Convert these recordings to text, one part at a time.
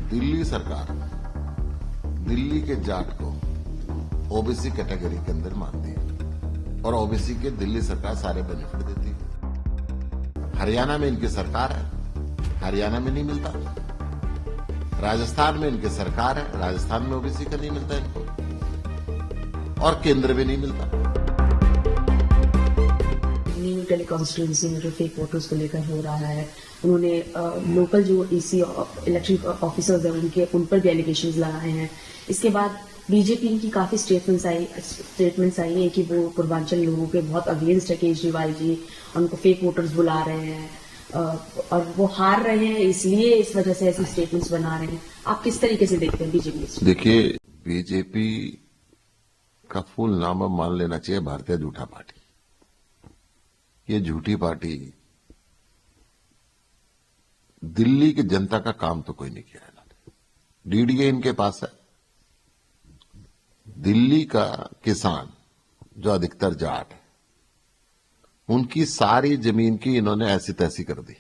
दिल्ली सरकार दिल्ली के जाट को ओबीसी कैटेगरी के अंदर मानती है और ओबीसी के दिल्ली सरकार सारे बेनिफिट देती है। हरियाणा में इनकी सरकार है, हरियाणा में नहीं मिलता। राजस्थान में इनकी सरकार है, राजस्थान में ओबीसी का नहीं मिलता इनको, और केंद्र में नहीं मिलता। न्यू दिल्ली कॉन्स्टिट्यूंसी में जो फेक वोटर्स को लेकर हो रहा है, उन्होंने लोकल जो ईसी इलेक्शन ऑफिसर्स हैं उन पर भी एलिगेशंस लगाए हैं। इसके बाद बीजेपी की काफी स्टेटमेंट्स आई है कि वो पूर्वांचल लोगों के बहुत अगेंस्ट है केजरीवाल जी, उनको फेक वोटर्स बुला रहे हैं और वो हार रहे हैं, इसलिए इस वजह से ऐसी स्टेटमेंट्स बना रहे हैं। आप किस तरीके से देखते हैं बीजेपी? देखिए, बीजेपी का फुल नाम अब मान लेना चाहिए भारतीय झूठा पार्टी। ये झूठी पार्टी दिल्ली की जनता का काम तो कोई नहीं किया है। डीडीए इनके पास है। दिल्ली का किसान जो अधिकतर जाट है, उनकी सारी जमीन की इन्होंने ऐसी तैसी कर दी।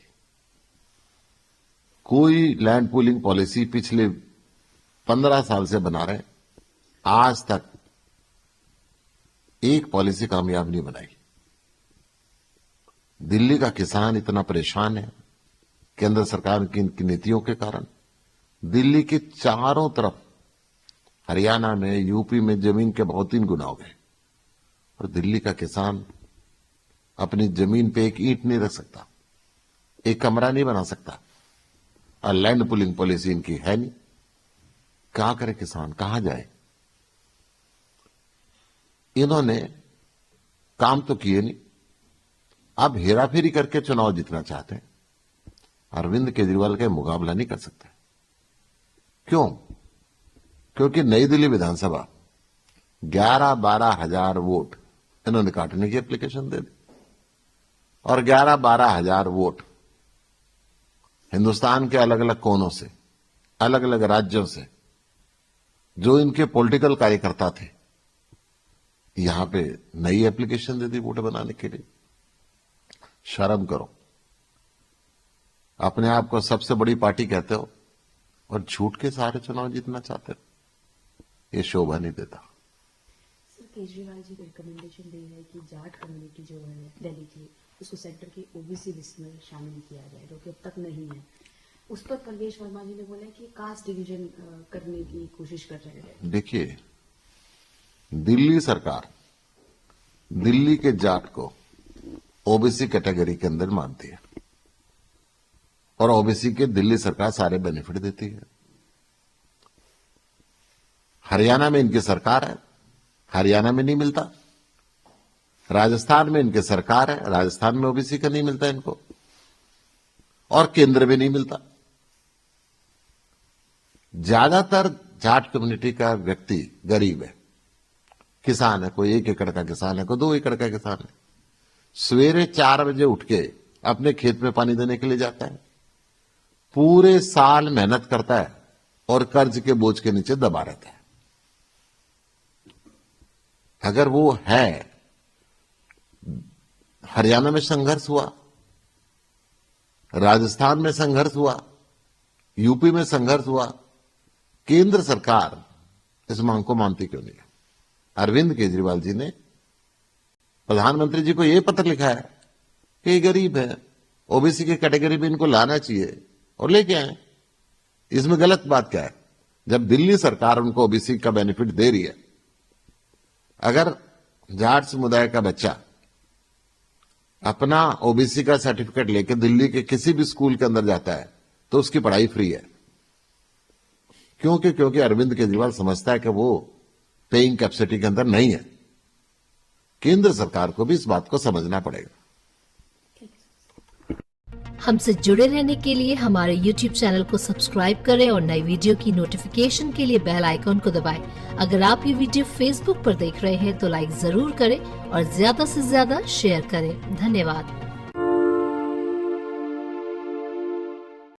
कोई लैंड पूलिंग पॉलिसी पिछले 15 साल से बना रहे, आज तक एक पॉलिसी कामयाब नहीं बनाई। दिल्ली का किसान इतना परेशान है केंद्र सरकार की इनकी नीतियों के कारण। दिल्ली के चारों तरफ, हरियाणा में, यूपी में जमीन के बहुत 3 गुना हो गए, और दिल्ली का किसान अपनी जमीन पे एक ईंट नहीं रख सकता, एक कमरा नहीं बना सकता, और लैंड पुलिंग पॉलिसी इनकी है नहीं। क्या करे किसान, कहां जाए? इन्होंने काम तो किए नहीं, अब हेराफेरी करके चुनाव जीतना चाहते हैं। अरविंद केजरीवाल का मुकाबला नहीं कर सकते। क्यों? क्योंकि नई दिल्ली विधानसभा 11-12 हजार वोट इन्होंने काटने की एप्लीकेशन दे दी, और 11-12 हजार वोट हिंदुस्तान के अलग अलग कोनों से, अलग अलग राज्यों से जो इनके पॉलिटिकल कार्यकर्ता थे, यहां पे नई एप्लीकेशन दे दी वोट बनाने के लिए। शर्म करो। अपने आप को सबसे बड़ी पार्टी कहते हो और झूठ के सहारे चुनाव जीतना चाहते हो, ये शोभा नहीं देता। सर, केजरीवाल जी रिकमेंडेशन दे रहे हैं कि जाट कम्युनिटी जो है दिल्ली की, उसको सेंटर की ओबीसी लिस्ट में शामिल किया जाए, जो कि अब तक नहीं है। उस पर परवेश वर्मा जी ने बोला कि कास्ट डिवीजन करने की कोशिश कर रहे हैं। देखिए, दिल्ली सरकार दिल्ली के जाट को ओबीसी कैटेगरी के अंदर मानती है और ओबीसी के दिल्ली सरकार सारे बेनिफिट देती है। हरियाणा में इनकी सरकार है, हरियाणा में नहीं मिलता। राजस्थान में इनकी सरकार है, राजस्थान में ओबीसी का नहीं मिलता इनको, और केंद्र में नहीं मिलता। ज्यादातर जाट कम्युनिटी का व्यक्ति गरीब है, किसान है, कोई 1 एकड़ का किसान है, कोई 2 एकड़ का किसान है। सवेरे 4 बजे उठ के अपने खेत में पानी देने के लिए जाता है, पूरे साल मेहनत करता है और कर्ज के बोझ के नीचे दबा रहता है। अगर वो है, हरियाणा में संघर्ष हुआ, राजस्थान में संघर्ष हुआ, यूपी में संघर्ष हुआ, केंद्र सरकार इस मांग को मानती क्यों नहीं है? अरविंद केजरीवाल जी ने प्रधानमंत्री जी को यह पत्र लिखा है कि ये गरीब है, ओबीसी की कैटेगरी में इनको लाना चाहिए, और लेके आए। इसमें गलत बात क्या है? जब दिल्ली सरकार उनको ओबीसी का बेनिफिट दे रही है, अगर जाट समुदाय का बच्चा अपना ओबीसी का सर्टिफिकेट लेके दिल्ली के किसी भी स्कूल के अंदर जाता है तो उसकी पढ़ाई फ्री है। क्योंकि अरविंद केजरीवाल समझता है कि वो पेइंग कैपेसिटी के अंदर नहीं है। केंद्र सरकार को भी इस बात को समझना पड़ेगा। हमसे जुड़े रहने के लिए हमारे YouTube चैनल को सब्सक्राइब करें और नई वीडियो की नोटिफिकेशन के लिए बेल आइकॉन को दबाएं। अगर आप ये वीडियो Facebook पर देख रहे हैं तो लाइक जरूर करें और ज्यादा से ज्यादा शेयर करें। धन्यवाद।